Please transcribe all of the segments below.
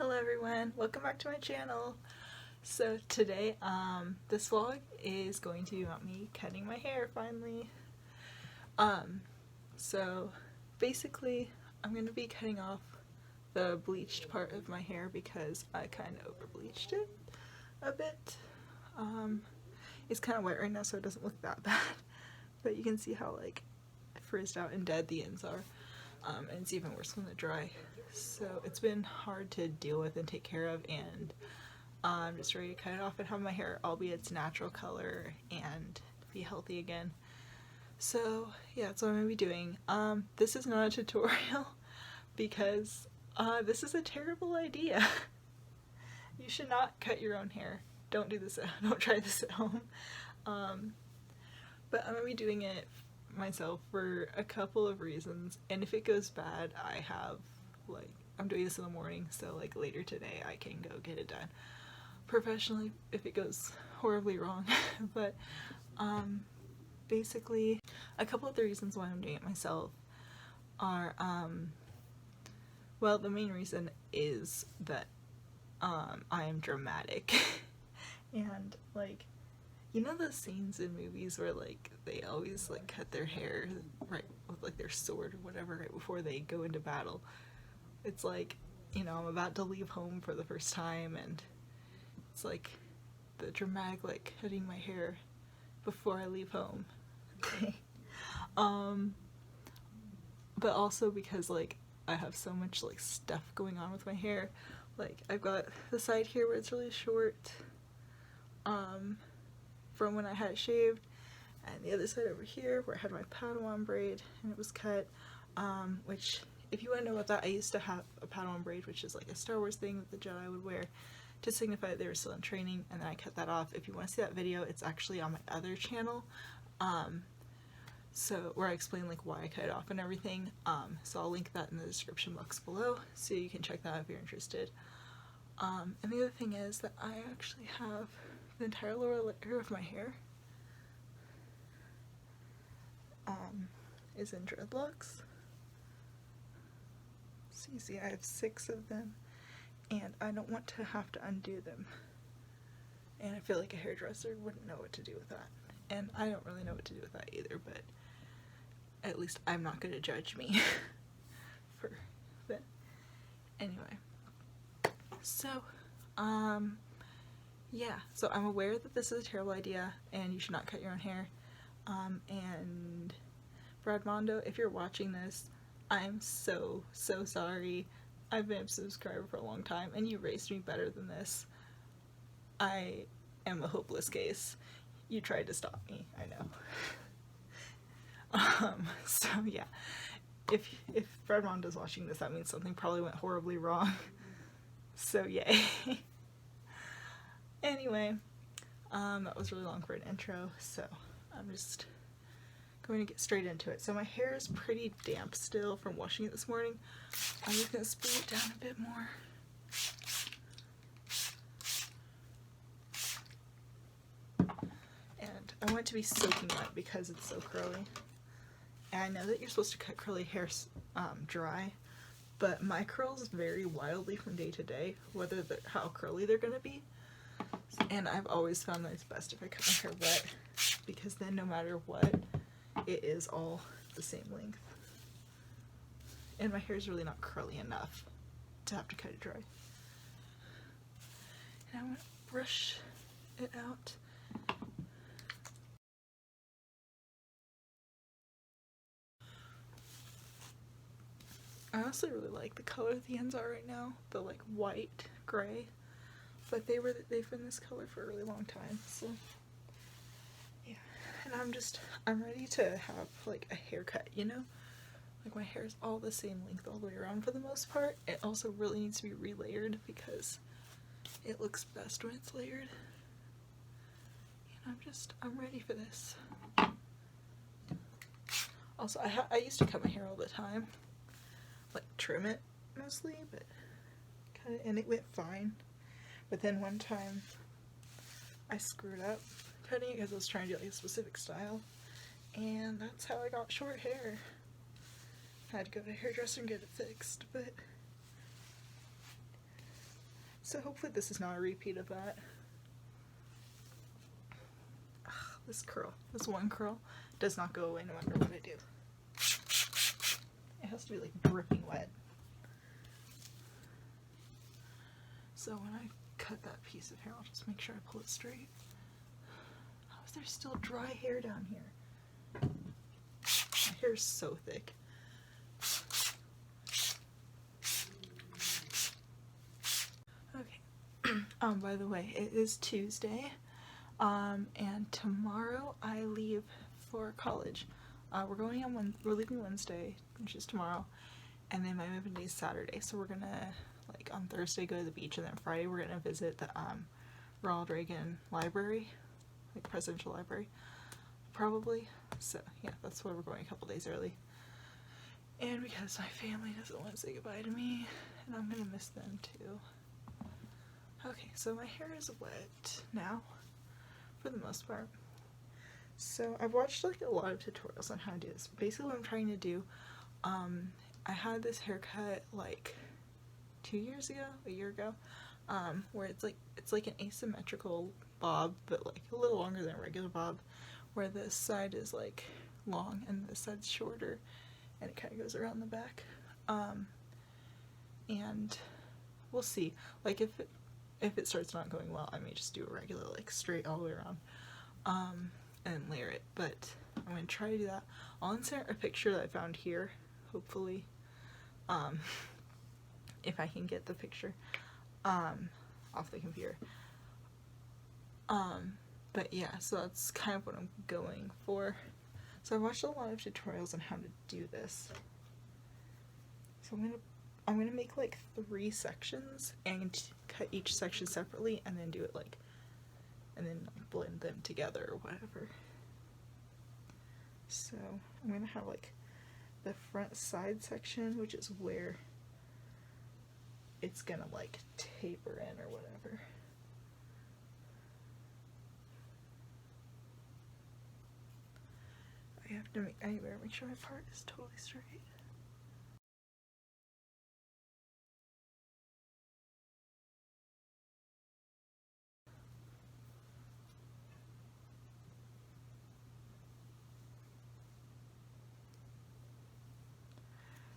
Hello everyone, welcome back to my channel. So today, this vlog is going to be about me cutting my hair finally. So basically I'm going to be cutting off the bleached part of my hair because I kind of over bleached it a bit. It's kind of wet right now so it doesn't look that bad, but you can see how like frizzed out and dead the ends are. And it's even worse when they're dry. So it's been hard to deal with and take care of, and I'm just ready to cut it off and have my hair all be its natural color and be healthy again. So yeah, that's what I'm going to be doing. This is not a tutorial because this is a terrible idea. You should not cut your own hair. Don't do this. Don't try this at home. But I'm going to be doing it myself for a couple of reasons, and if it goes bad, I'm doing this in the morning, so like later today I can go get it done professionally if it goes horribly wrong. But basically a couple of the reasons why I'm doing it myself are well, the main reason is that I am dramatic. And like, you know those scenes in movies where like they always like cut their hair right with like their sword or whatever right before they go into battle? It's like, you know, I'm about to leave home for the first time and it's like the dramatic like cutting my hair before I leave home. But also because like I have so much like stuff going on with my hair. Like I've got the side here where it's really short from when I had it shaved, and the other side over here where I had my Padawan braid and it was cut, which if you want to know about that, I used to have a Padawan braid, which is like a Star Wars thing that the Jedi would wear to signify that they were still in training, and then I cut that off. If you want to see that video, it's actually on my other channel, so where I explain like why I cut it off and everything. So I'll link that in the description box below so you can check that out if you're interested. And the other thing is that I actually have the entire lower layer of my hair is in dreadlocks. So you see I have 6 of them, and I don't want to have to undo them. And I feel like a hairdresser wouldn't know what to do with that. And I don't really know what to do with that either, but at least I'm not going to judge me for that. Anyway. So, yeah, so I'm aware that this is a terrible idea and you should not cut your own hair. And Brad Mondo, if you're watching this, I'm so sorry. I've been a subscriber for a long time and you raised me better than this. I am a hopeless case. You tried to stop me, I know. So yeah, if Brad Mondo's watching this, that means something probably went horribly wrong. So yay. Anyway, that was really long for an intro, so I'm just going to get straight into it. So my hair is pretty damp still from washing it this morning. I'm just going to speed it down a bit more. And I want it to be soaking wet because it's so curly. And I know that you're supposed to cut curly hair dry, but my curls vary wildly from day to day, how curly they're going to be. And I've always found that it's best if I cut my hair wet, because then no matter what, it is all the same length. And my hair is really not curly enough to have to cut it dry. And I want to brush it out. I honestly really like the color the ends are right now, the like white gray, but they've been this color for a really long time, so yeah. And I'm ready to have like a haircut, you know? Like my hair is all the same length all the way around for the most part. It also really needs to be relayered because it looks best when it's layered. And I'm ready for this. Also, I used to cut my hair all the time, like trim it mostly, but cut it and it went fine. But then one time I screwed up cutting it because I was trying to do like a specific style, and that's how I got short hair. I had to go to a hairdresser and get it fixed, but So hopefully this is not a repeat of that. Ugh, this one curl does not go away no matter what I do. It has to be like dripping wet. So when I cut that piece of hair, I'll just make sure I pull it straight. How is there still dry hair down here? My hair is so thick. Okay. By the way, it is Tuesday, and tomorrow I leave for college. We're leaving Wednesday, which is tomorrow, and then my moving day is Saturday. So we're gonna, like, on Thursday go to the beach, and then Friday we're gonna visit the Ronald Reagan Library, like Presidential Library, probably. So yeah, that's why we're going a couple days early. And because my family doesn't want to say goodbye to me, and I'm gonna miss them too. Okay, so my hair is wet now, for the most part. So I've watched like a lot of tutorials on how to do this. Basically what I'm trying to do, I had this haircut like 2 years ago, a year ago, where it's like an asymmetrical bob, but like a little longer than a regular bob, where this side is like long and this side's shorter, and it kind of goes around the back. And we'll see. Like if it starts not going well, I may just do a regular like straight all the way around, and layer it. But I'm gonna try to do that. I'll insert a picture that I found here, hopefully, if I can get the picture off the computer. But yeah, so that's kind of what I'm going for. So I watched a lot of tutorials on how to do this. So I'm gonna make like 3 sections and cut each section separately, and then do it like, and then blend them together or whatever. So I'm gonna have like the front side section, which is where it's gonna like taper in or whatever. I better make sure my part is totally straight.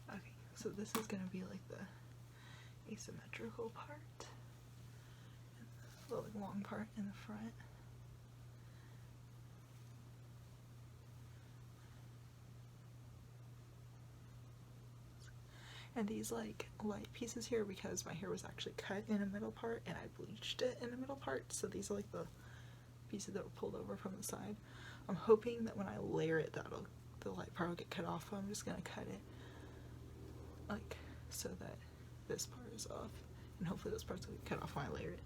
Okay, so this is gonna be like the asymmetrical part, the long part in the front. And these like light pieces here, because my hair was actually cut in a middle part and I bleached it in a middle part, so these are like the pieces that were pulled over from the side. I'm hoping that when I layer it, the light part will get cut off. I'm just gonna cut it like so that this part is off, and hopefully those parts will get cut off when I layer it.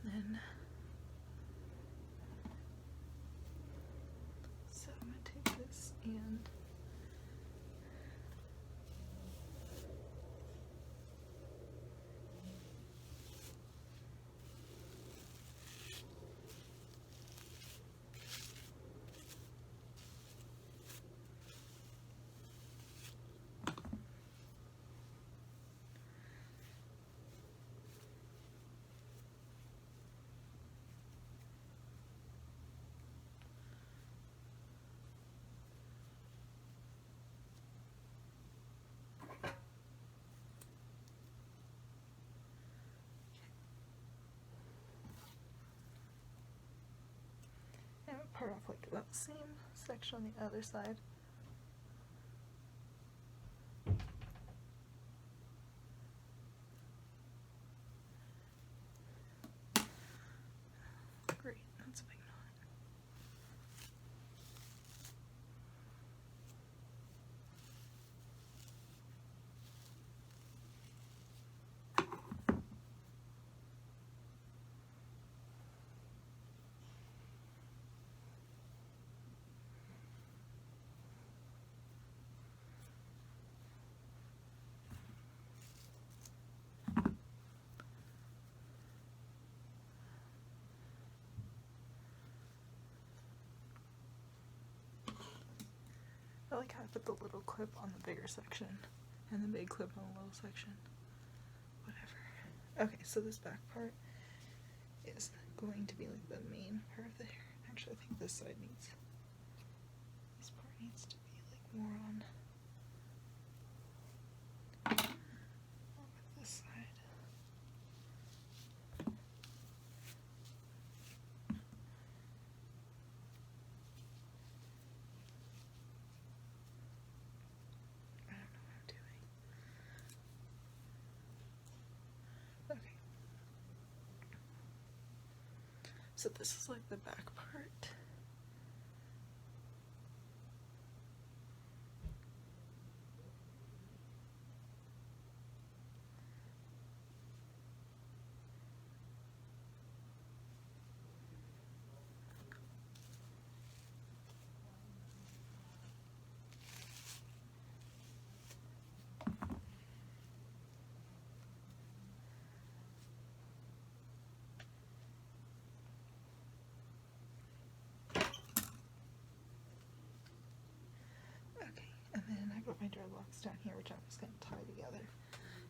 Then so I'm gonna take this and part off like that same section on the other side. Great, that's a big knot. I like how I put the little clip on the bigger section and the big clip on the little section. Okay, so this back part is going to be like the main part of the hair. Actually, I think this side needs, this part needs to be like more on this side. I don't know what I'm doing. Okay. So this is like the back part. And then I got my dreadlocks down here, which I'm just going to tie together.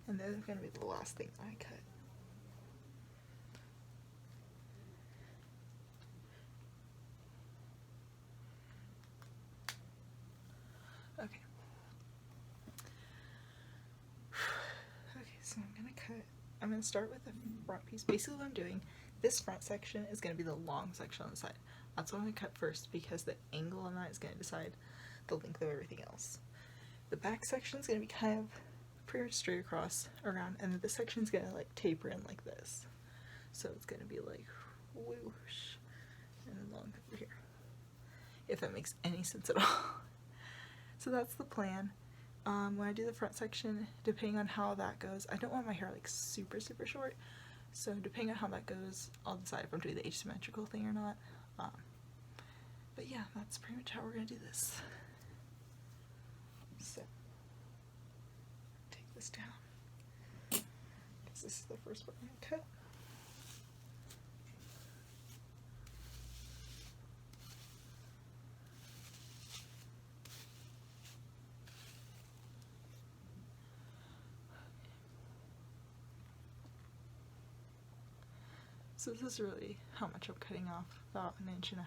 And they're going to be the last thing I cut. Okay. Okay, so I'm going to cut. I'm going to start with the front piece. Basically what I'm doing, this front section is going to be the long section on the side. That's what I'm going to cut first because the angle on that is going to decide the length of everything else. The back section is going to be kind of pretty much straight across around, and then this section is going to like taper in like this. So it's going to be like whoosh and then long over here, if that makes any sense at all. So that's the plan. When I do the front section, depending on how that goes, I don't want my hair like super short, so depending on how that goes, I'll decide if I'm doing the asymmetrical thing or not. But yeah, that's pretty much how we're gonna do this. So take this down, because this is the first part I'm gonna cut. So this is really how much I'm cutting off, about 1.5 inches.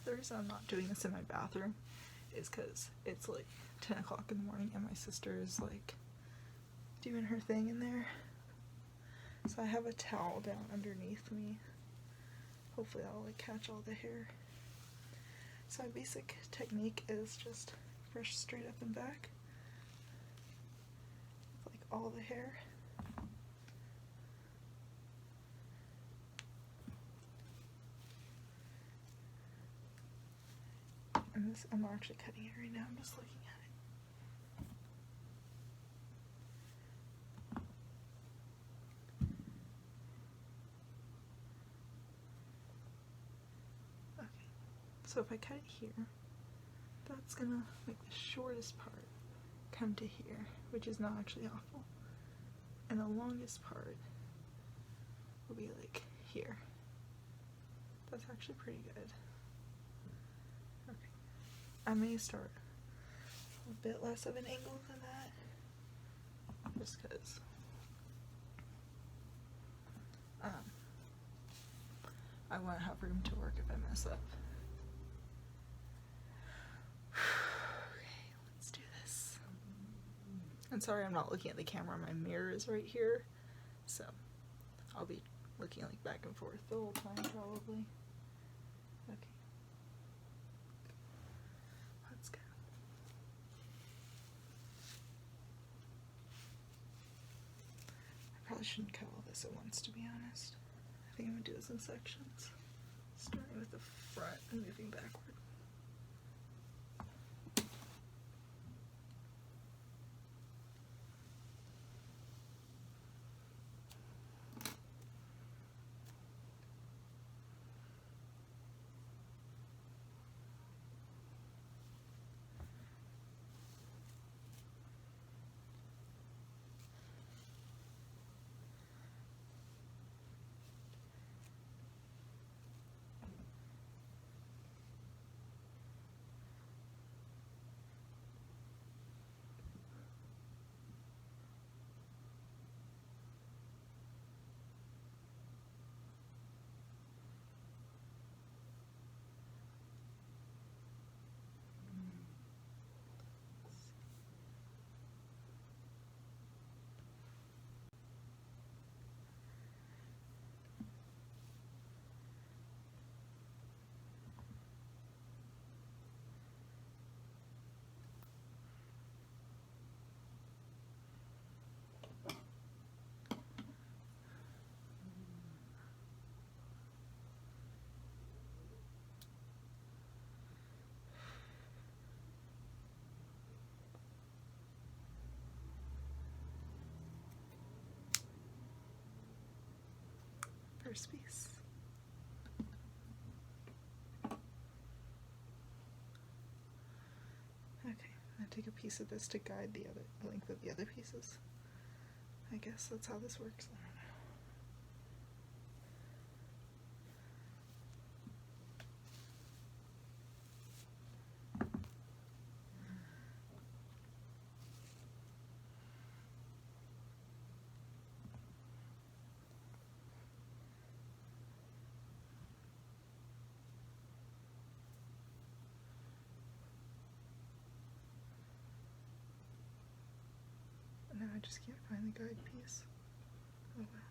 The reason I'm not doing this in my bathroom is because it's like 10 o'clock in the morning and my sister is like doing her thing in there. So I have a towel down underneath me. Hopefully that'll like catch all the hair. So my basic technique is just brush straight up and back, like all the hair. And this, I'm not actually cutting it right now, I'm just looking at it. Okay, so if I cut it here, that's gonna make the shortest part come to here, which is not actually awful. And the longest part will be like here. That's actually pretty good. Okay. I may start a bit less of an angle than that, just because I want to have room to work if I mess up. Okay, let's do this. I'm sorry I'm not looking at the camera, my mirror is right here, so I'll be looking like back and forth the whole time probably. Okay. Let's go. I probably shouldn't cut all this at once, to be honest. I think I'm gonna do this in sections, starting with the front and moving backward. first piece. Okay, I'm gonna take a piece of this to guide the length of the other pieces. I guess that's how this works. I don't know. No, I just can't find the guide piece. Oh well.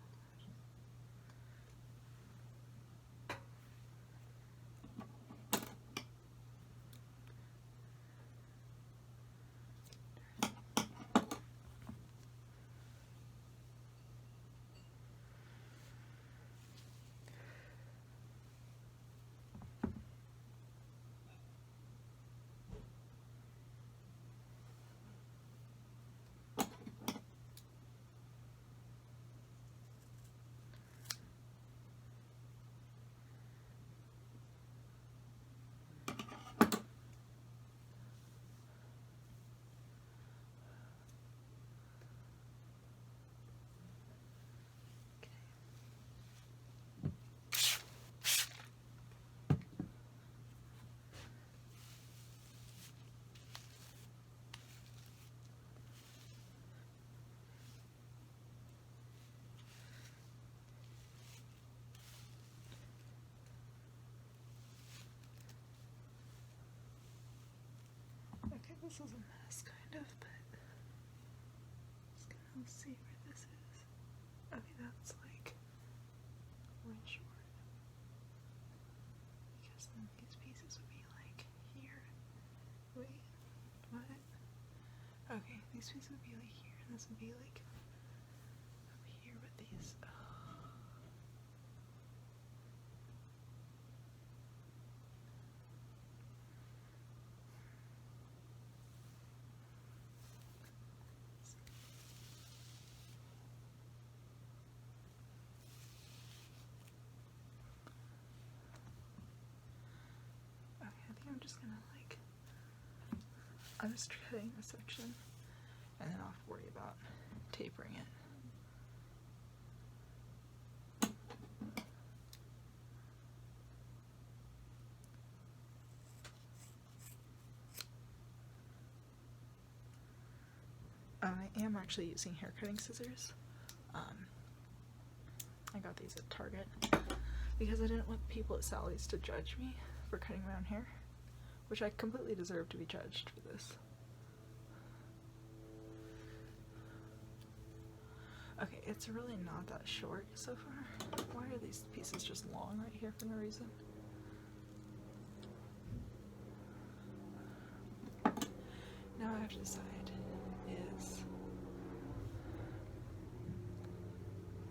Okay, this is a mess, kind of, but just gonna see where this is. Okay, that's like one short. Because then these pieces would be like here. Wait, what? Okay, these pieces would be like here, and this would be like up here with these. Okay, I think I'm just gonna like, I'm just cutting a section, and then I'll have to worry about tapering it. I am actually using hair cutting scissors. I got these at Target because I didn't want people at Sally's to judge me for cutting my own hair, which I completely deserve to be judged for this. Okay, it's really not that short so far. Why are these pieces just long right here for no reason? Now I have to decide is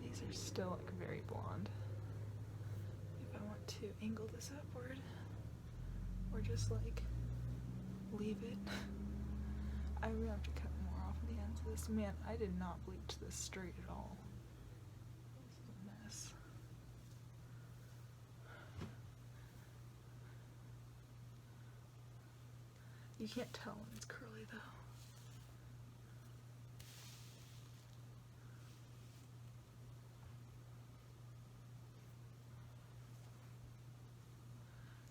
these are still like very blonde. If I want to angle this upward or just like leave it. I really have to cut more off the ends of this. Man, I did not bleach this straight at all. This is a mess. You can't tell when it's curly though.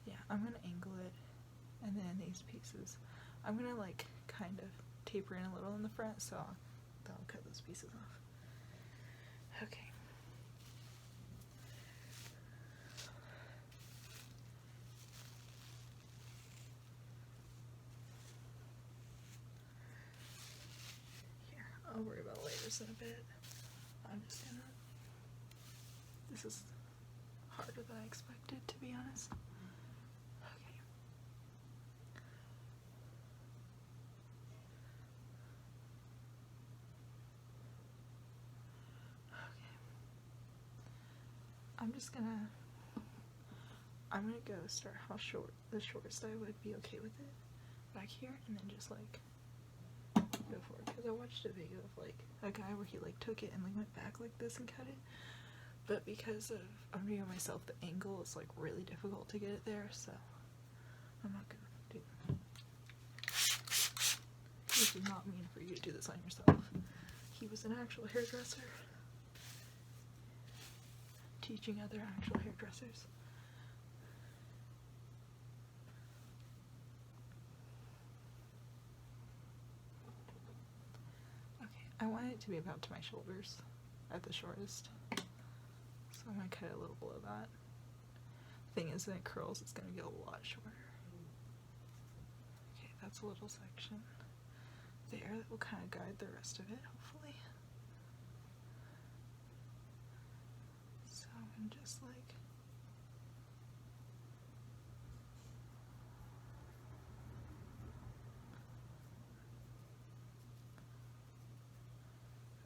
Yeah, I'm gonna angle it, and then these pieces, I'm gonna like kind of taper in a little in the front, so that'll cut those pieces off. Okay. Here, I'll worry about layers in a bit. I'm just gonna, this is harder than I expected, to be honest. Okay. I'm gonna go start how short, the shortest I would be okay with it back here, and then just like go for it. Because I watched a video of like a guy where he like took it and like went back like this and cut it. but because of I'm doing it myself, the angle is like really difficult to get it there, so I'm not gonna do that. This is not mean for you to do this on yourself. He was an actual hairdresser, teaching other actual hairdressers. Okay, I want it to be about to my shoulders at the shortest, so I'm gonna cut it a little below that. Thing is, when it curls, it's gonna get a lot shorter. Okay, that's a little section there that will kind of guide the rest of it, hopefully. So I'm just like,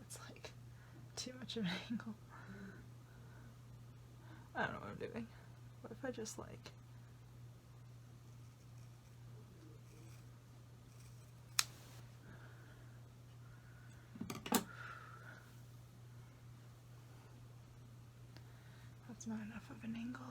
it's like too much of an angle. I don't know what I'm doing. What if I just like, that's not enough of an angle.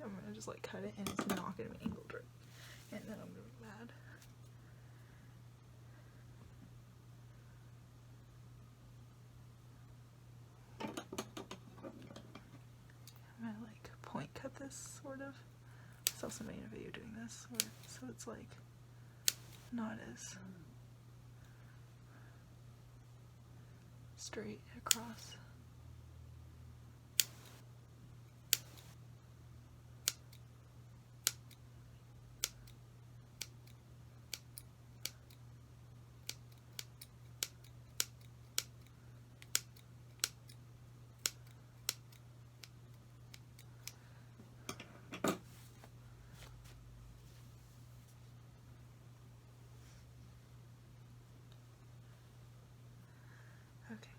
I'm gonna just like cut it and it's not gonna be angled right, and then I'm gonna be mad. I'm gonna like point cut this sort of. I saw somebody in a video doing this, so it's like not as straight across. Okay.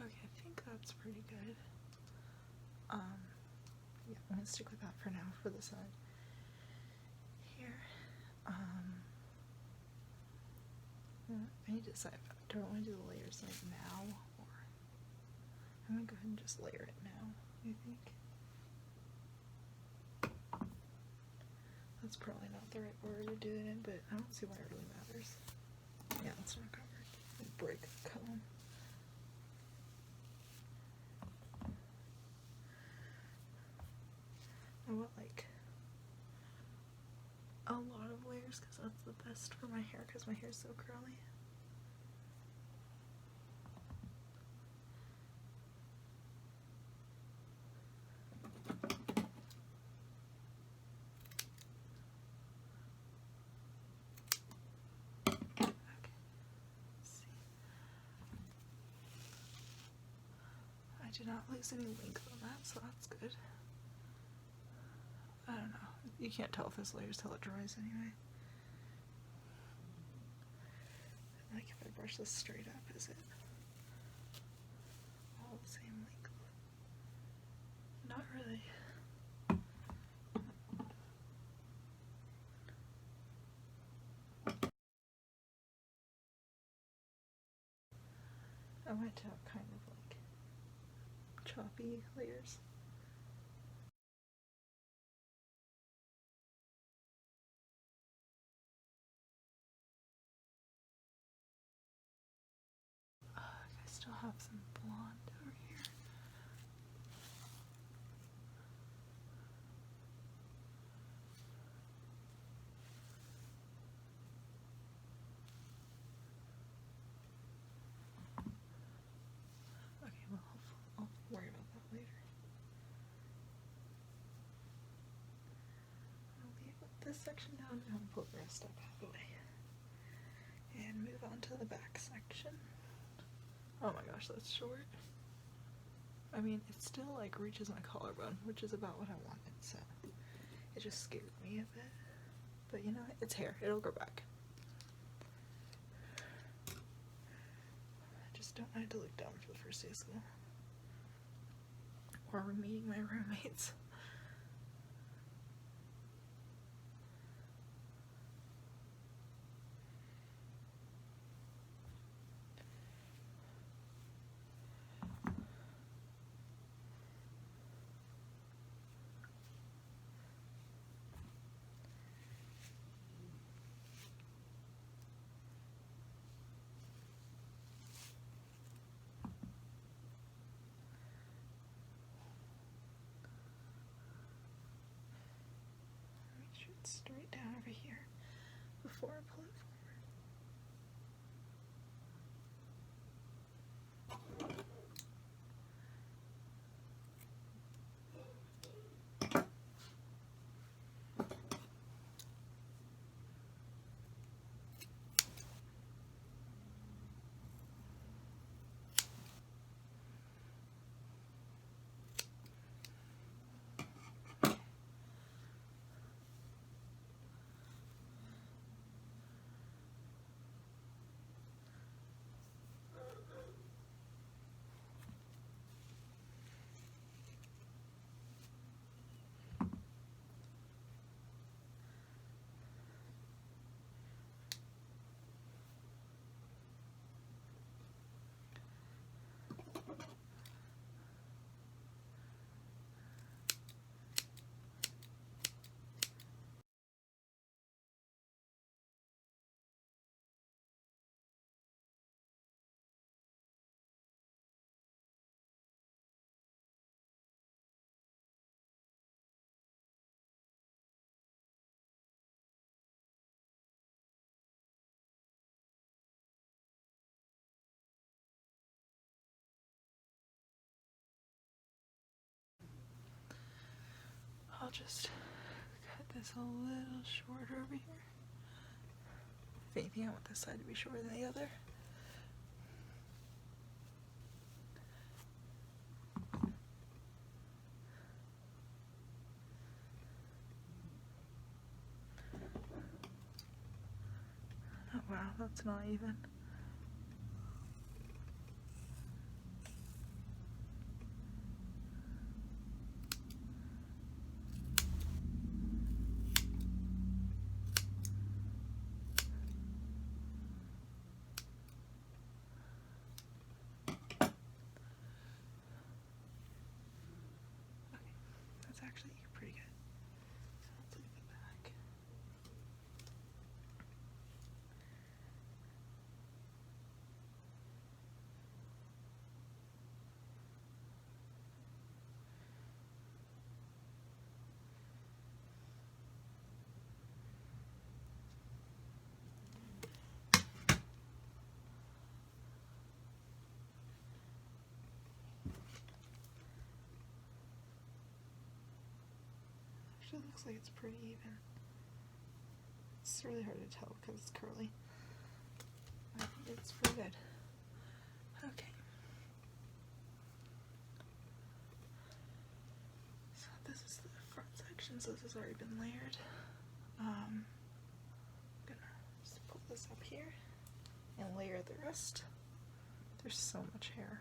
Okay, I think that's pretty good. Yeah, I'm gonna stick with that for now for the side here. I need to decide, do I want to do the layers like now, or I'm gonna go ahead and just layer it now, I think. That's probably not the right order to do it in, but I don't see why it really matters. Yeah, it's not gonna work. Like break the comb. I want like a lot of layers because that's the best for my hair because my hair is so curly. I did not lose any length on that, so that's good. I don't know. You can't tell if this layers till it dries anyway. Like if I brush this straight up, is it all the same length? Not really. I went to have kind of like choppy layers. I still have some blonde over here. Okay, well, I'll worry about that. I'm gonna pull the rest up out of the way and move on to the back section. Oh my gosh, that's short. I mean, it still like reaches my collarbone, which is about what I wanted, so it just scared me a bit. But you know, it's hair, it'll grow back. I just don't want it to look dumb for the first day of school. Or we're meeting my roommates. Make sure it's straight down over here before I pull it forward. I'll just cut this a little shorter over here. If anything, I want this side to be shorter than the other. Oh wow, that's not even. That's actually pretty good. So let's leave it back. Actually, looks like it's pretty even. It's really hard to tell because it's curly. I think it's pretty good. Okay. So this is the front section, so this has already been layered. I'm gonna just pull this up here and layer the rest. There's so much hair.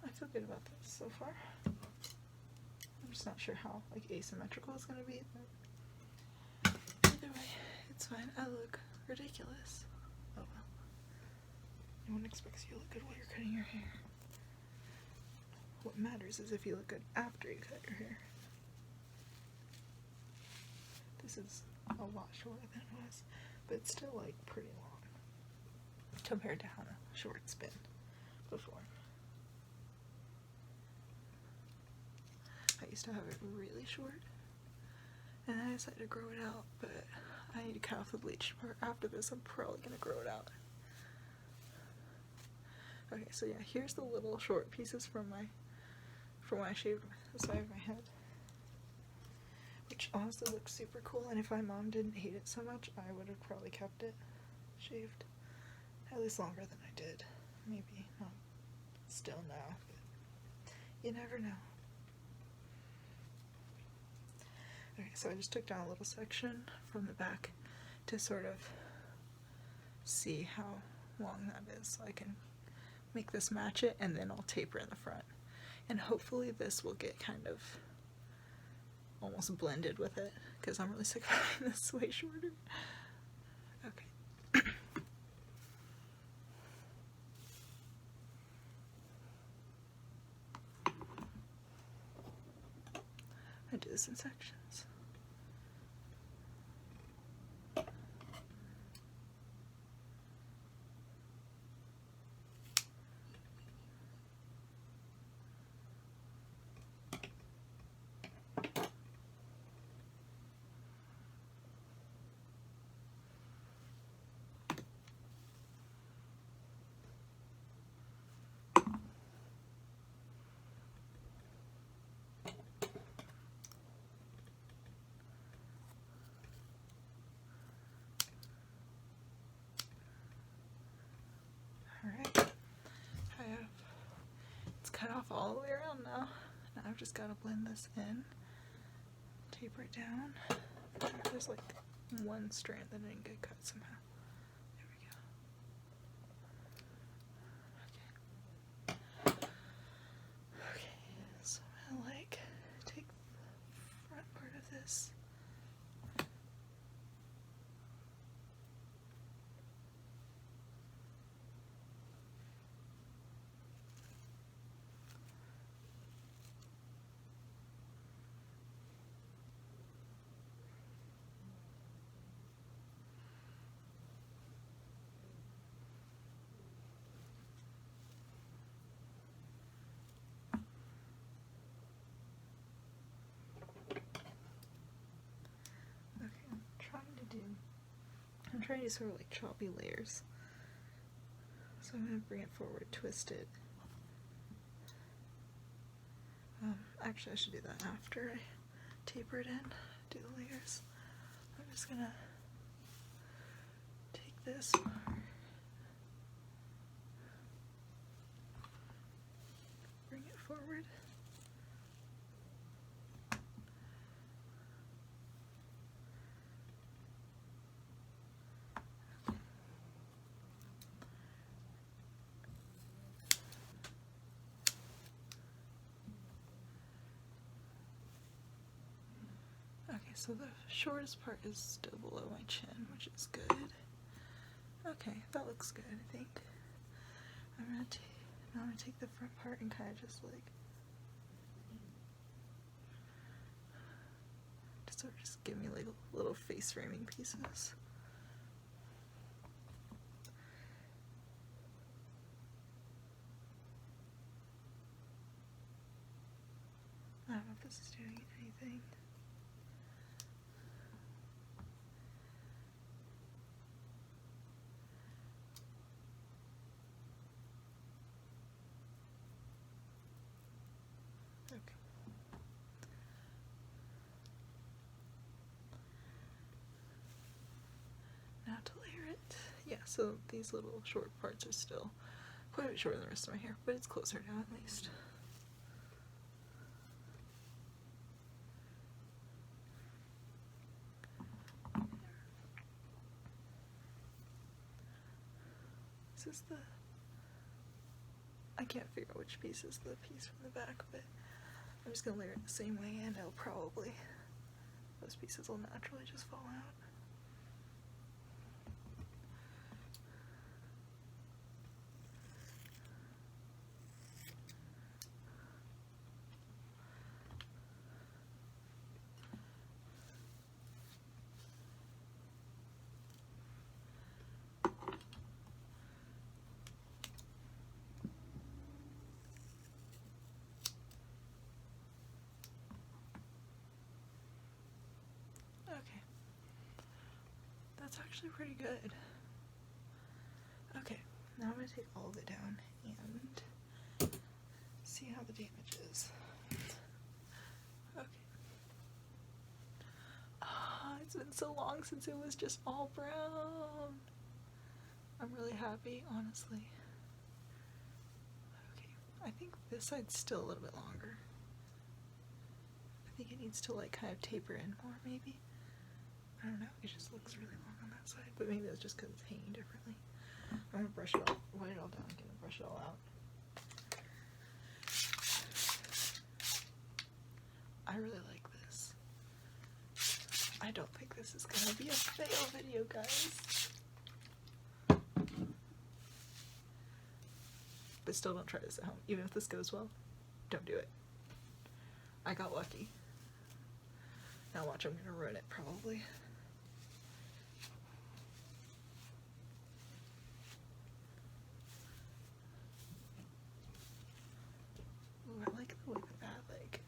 I feel good about this so far. I'm just not sure how like asymmetrical it's gonna be, but either way, it's fine. I look ridiculous. Oh well. No one expects you to look good while you're cutting your hair. What matters is if you look good after you cut your hair. This is a lot shorter than it was, but it's still like pretty long compared to how short it's been before. I used to have it really short, and I decided to grow it out, but I need to cut off the bleached part. After this, I'm probably gonna grow it out. Okay, so yeah, here's the little short pieces from when I shaved the side of my head, which honestly looks super cool, and if my mom didn't hate it so much, I would have probably kept it shaved at least longer than I did. Maybe not still now, but you never know. Okay, so I just took down a little section from the back to sort of see how long that is, so I can make this match it, and then I'll taper in the front. And hopefully this will get kind of almost blended with it, because I'm really sick of having this way shorter. Okay. I do this in sections. Alright, it's cut off all the way around now. Now I've just got to blend this in, taper it down. There's like one strand that didn't get cut somehow. There we go. Okay, so I'm gonna take the front part of this. I'm trying to do sort of like choppy layers. So I'm going to bring it forward, twist it. Actually, I should do that after I taper it in, do the layers. I'm just going to take this part, bring it forward. Okay, so the shortest part is still below my chin, which is good. Okay, that looks good, I think. I'm gonna take the front part and kind of just like just give me like little face framing pieces. I don't know if this is doing anything. Now to layer it. Yeah, so these little short parts are still quite a bit shorter than the rest of my hair, but it's closer now at least. This is I can't figure out which piece is the piece from the back, but I'm just gonna layer it the same way, and those pieces will naturally just fall out. that's actually pretty good. Okay, now I'm going to take all of it down and see how the damage is. Okay. It's been so long since it was just all brown. I'm really happy, honestly. Okay, I think this side's still a little bit longer. I think it needs to like kind of taper in more, maybe. I don't know, it just looks really long on that side, but maybe that's just because it's hanging differently. I'm gonna brush it all, wipe it all down, I'm gonna brush it all out. I really like this. I don't think this is gonna be a fail video, guys. But still, don't try this at home. Even if this goes well, don't do it. I got lucky. Now watch, I'm gonna ruin it probably. Ooh, I like the look of that, like,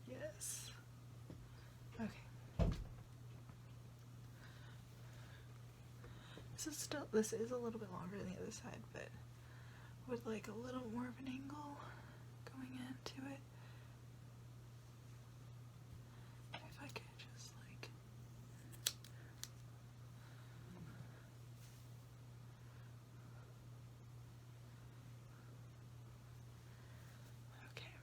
yes. Okay. This is a little bit longer than the other side, but with like a little more of an angle going into it. If I could just like... Okay.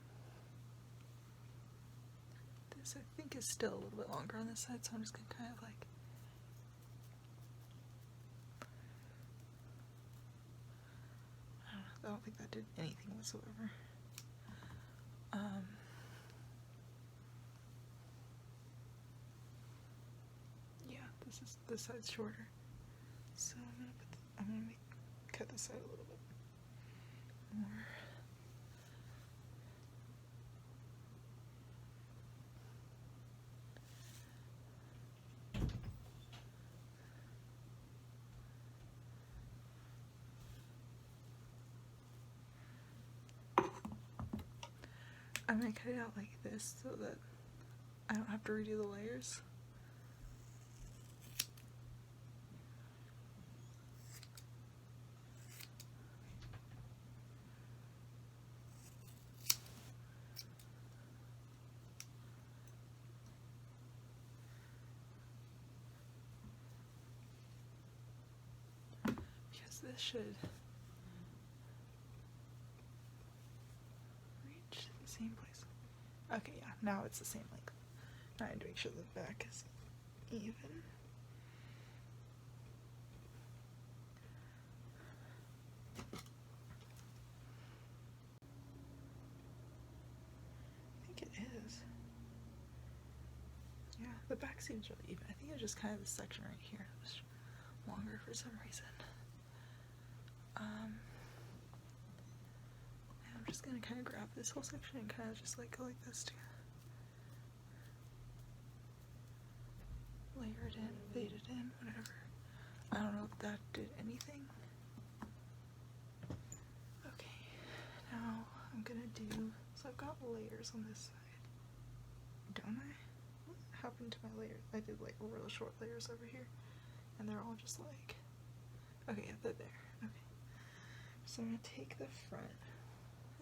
This I think is still a little bit longer on this side, so I'm just gonna kind of like... I don't think that did anything whatsoever. Yeah, this side's shorter, so I'm gonna cut this side a little bit more. I'm gonna cut it out like this so that I don't have to redo the layers. Because this should reach the same place. Okay, yeah, now it's the same length. Now I need to make sure the back is even. I think it is. Yeah, the back seems really even. I think it's just kind of this section right here that was longer for some reason. I'm just gonna kind of grab this whole section and kind of just like go like this too. Layer it in, fade it in, whatever. I don't know if that did anything. Okay, now I'm gonna do, so I've got layers on this side, don't I? What happened to my layers? I did like real short layers over here, and they're all just like, okay, yeah, they're there. Okay, so I'm gonna take the front,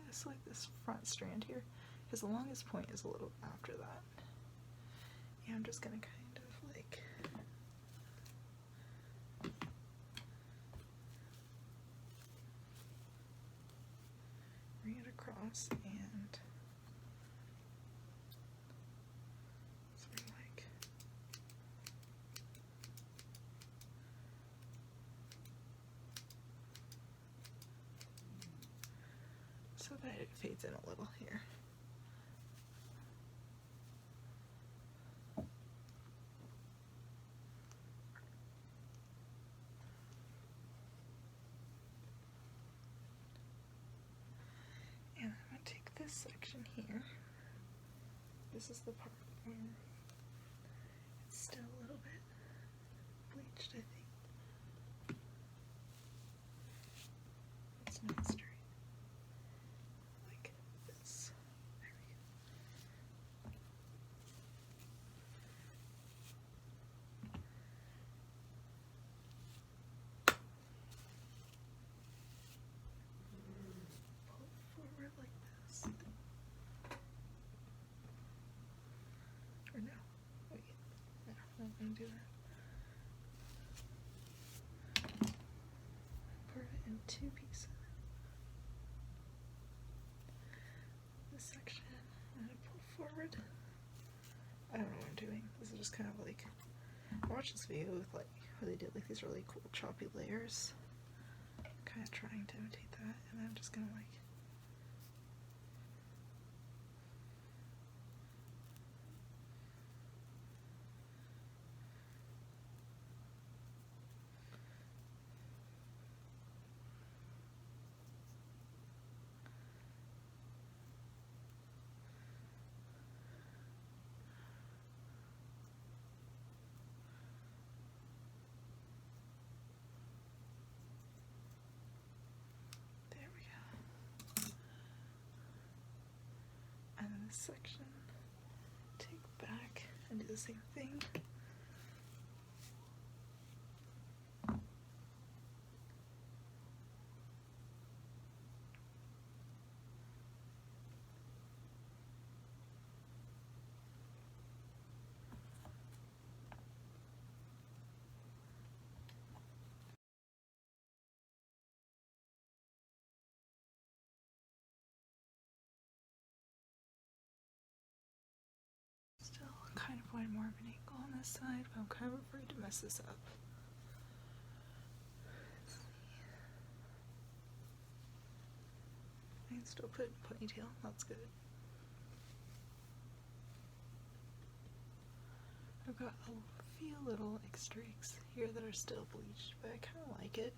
just like this front strand here, because the longest point is a little after that. Yeah, I'm just gonna kind of like bring it across and sort of like so that it fades in a little here. And I'm going to take this section here. This is the part where it's still a little bit bleached, I think. It's not straight. Like this. There we go. I'm gonna do that. Part it in 2 pieces. This section I'm gonna pull forward. I don't know what I'm doing. This is just kind of like, I watched this video with like where they did like these really cool choppy layers. I'm kind of trying to imitate that, and I'm just gonna like section, take back and do the same thing. Kind of wanting more of an angle on this side, but I'm kind of afraid to mess this up. I can still put ponytail, that's good. I've got a few little like streaks here that are still bleached, but I kind of like it.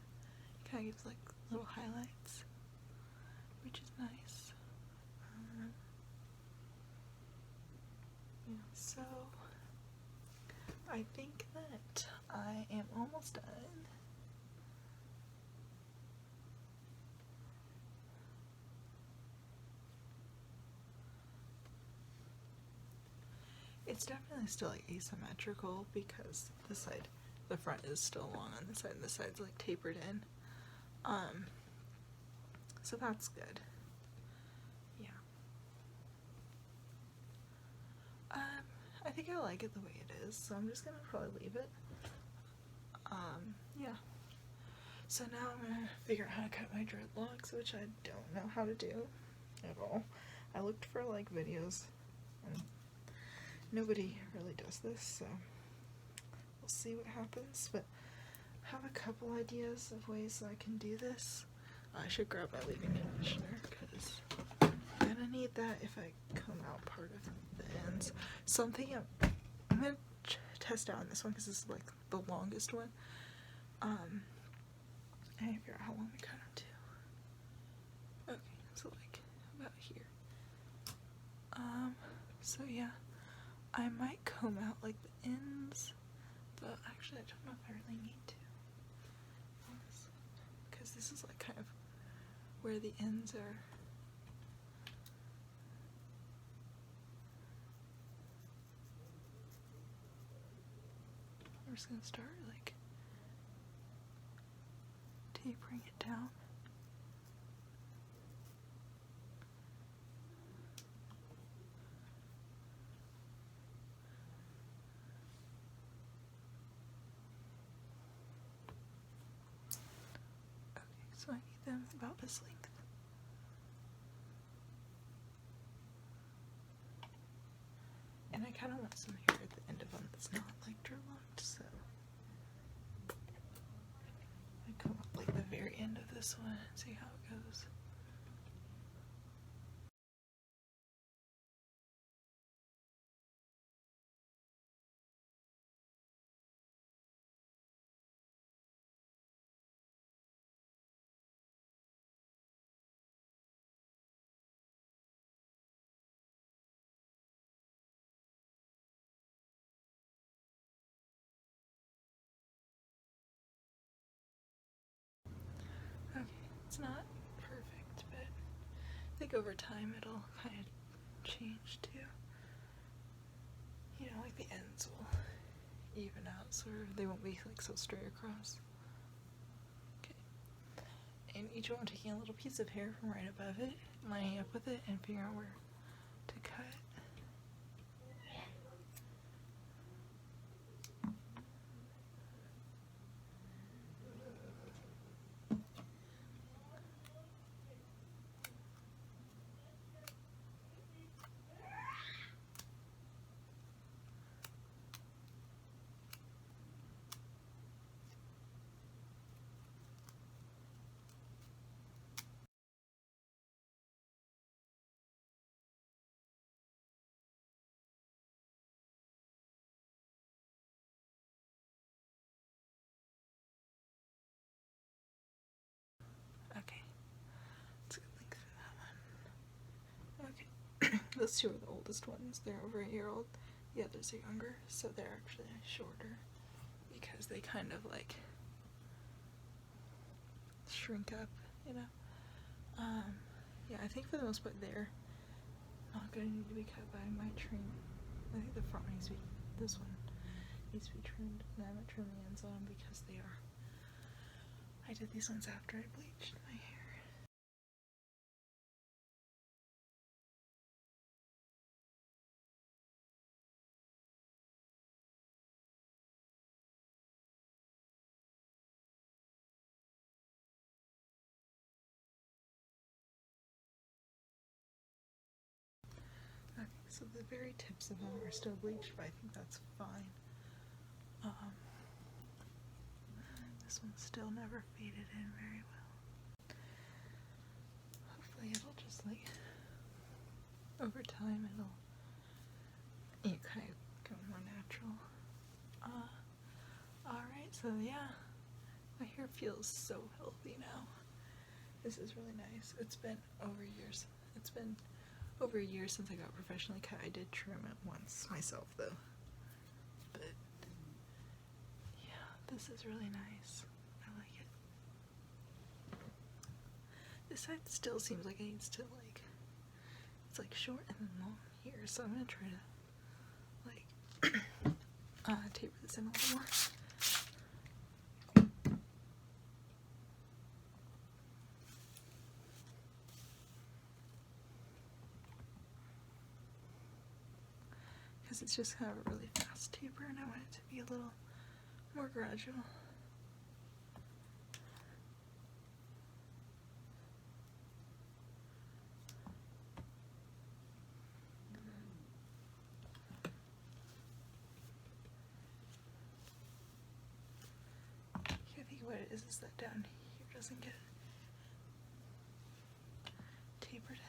It kind of gives like little highlights, which is nice. Yeah, so I think that I am almost done. It's definitely still like asymmetrical because the front is still long on this side and this side's like tapered in. So that's good. Yeah. I think I like it the way it is, so I'm just gonna probably leave it. Yeah. So now I'm gonna figure out how to cut my dreadlocks, which I don't know how to do at all. I looked for like videos and nobody really does this, so we'll see what happens, but I have a couple ideas of ways I can do this. I should grab my leave-in conditioner because I'm gonna need that if I comb out part of the ends. So I'm thinking I'm gonna test out on this one because this is like the longest one. And figure out how long we cut them to. Okay, so like about here. So yeah, I might comb out like the ends, but actually I don't know if I really need to. Because this is like kind of where the ends are. I'm just gonna start like tapering it down. Okay, so I need them about this length. And I kind of want some hair at the end of them that's not like dreadlocked, so I come up like the very end of this one and see how it goes. Okay, it's not perfect, but I think over time it'll kind of change too. You know, like the ends will even out so they won't be like so straight across. Okay. And each one I'm taking a little piece of hair from right above it, lining up with it, and figuring out where to cut. those two are the oldest ones. They're over a year old. The others are younger, so they're actually shorter because they kind of like shrink up, you know. Yeah, I think for the most part they're not going to need to be cut, but I might trim. I think the front needs to be, this one needs to be trimmed, and I might trim the ends on them because they are, I did these ones after I bleached my hair. Okay, so the very tips of them are still bleached, but I think that's fine. This one still never faded in very well. Hopefully it'll just like, over time you kind of go more natural. Alright, so yeah, my hair feels so healthy now. This is really nice. It's been over years. It's been over a year since I got professionally cut. I did trim it once myself though. But yeah, this is really nice. I like it. This side still seems like it needs to like, it's like short and then long here, so I'm gonna try to like taper this in a little more. Because it's just kind of a really fast taper and I want it to be a little more gradual. I think what it is that down here doesn't get tapered in.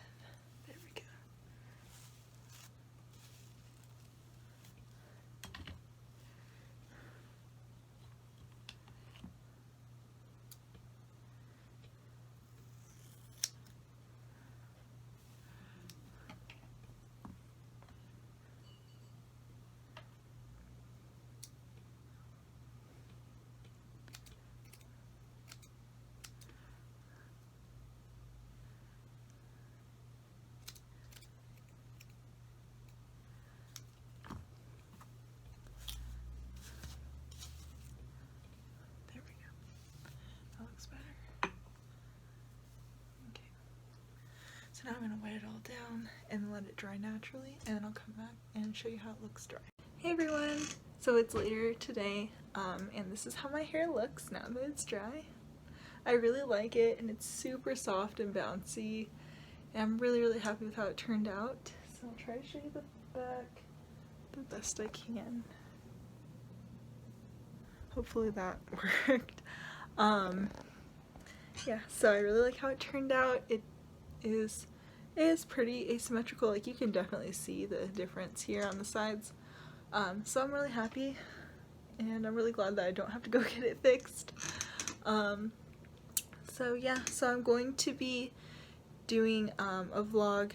There we go. There we go. That looks better. Okay. So now I'm going to wet it all down and let it dry naturally, and then I'll come back and show you how it looks dry. Hey everyone! So it's later today, and this is how my hair looks now that it's dry. I really like it, and it's super soft and bouncy, and I'm really happy with how it turned out. So I'll try to show you the back the best I can. Hopefully that worked. Yeah, so I really like how it turned out. It is pretty asymmetrical, like you can definitely see the difference here on the sides. So I'm really happy, and I'm really glad that I don't have to go get it fixed. So yeah, so I'm going to be doing a vlog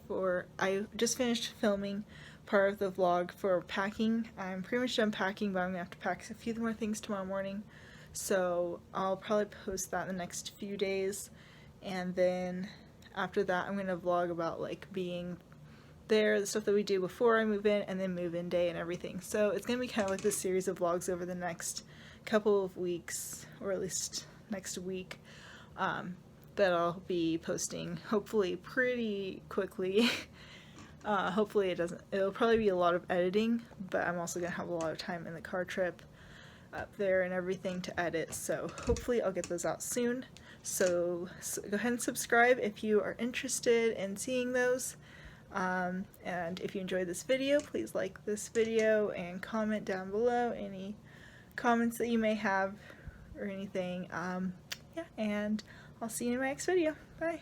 for, I just finished filming part of the vlog for packing. I'm pretty much done packing, but I'm gonna have to pack a few more things tomorrow morning. So I'll probably post that in the next few days, and then after that I'm gonna vlog about like being there, the stuff that we do before I move in, and then move-in day and everything. So it's gonna be kind of like this series of vlogs over the next couple of weeks, or at least next week, that I'll be posting hopefully pretty quickly. Hopefully it'll probably be a lot of editing, but I'm also gonna have a lot of time in the car trip up there and everything to edit, so hopefully I'll get those out soon. So go ahead and subscribe if you are interested in seeing those. And if you enjoyed this video, please like this video and comment down below any comments that you may have or anything. Yeah, and I'll see you in my next video. Bye!